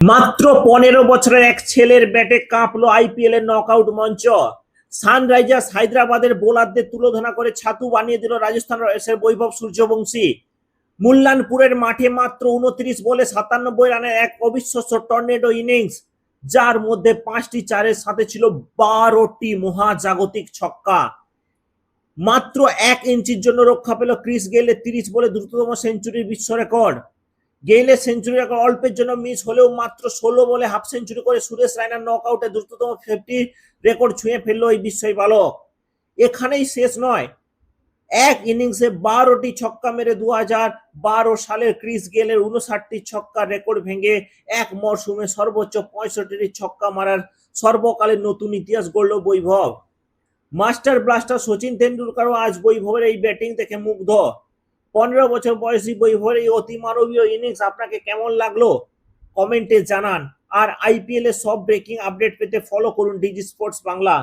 মাত্র 15 বছরের এক ছেলের ব্যাটে কাঁপলো আইপিএল এর নকআউট মঞ্চ। সানরাইজার্স হায়দ্রাবাদের বোলারদের তুলোধনা করে ছাতু বানিয়ে দিল রাজস্থান রয়্যালসের বৈভব সূর্যবংশী। মুল্লানপুরের মাঠে মাত্র 29 বলে 97 রানের এক অবিশ্বাস্য টর্নেডো ইনিংস, যার মধ্যে 5টি চারের সাথে ছিল 12টি মহাজাগতিক ছক্কা। মাত্র 1 ইঞ্চির জন্য রক্ষা পেল ক্রিস গেইলের 30 বলে দ্রুততম সেঞ্চুরির বিশ্ব রেকর্ড। গেইলের সেঞ্চুরি রেকর্ড অল্পের জন্য মিস হলেও মাত্র 16 বলে হাফ সেঞ্চুরি করে সুরেশ রায়নার নকআউটে দ্রুততম 50 রেকর্ড ছুঁয়ে ফেললো এই বিস্ময় বালক। এখানেই শেষ নয়, এক ইনিংসে 12টি ছক্কা মেরে 2012 সালের ক্রিস গেইলের 59টি ছক্কা রেকর্ড ভেঙে এক মরশুমে সর্বোচ্চ 65টি ছক্কা মারার সর্বকালের নতুন ইতিহাস গড়ল বৈভব। মাস্টার ব্লাস্টার সচিন তেন্ডুলকারও আজ বৈভবের এই ব্যাটিং দেখে মুগ্ধ। 15 বছর বয়সী বৈভবের এই অতিমানবীয় ইনিংস আপনাকে কেমন লাগলো কমেন্টে জানান। আর আইপিএল এর সব ব্রেকিং আপডেট পেতে ফলো করুন ডিজি স্পোর্টস বাংলা।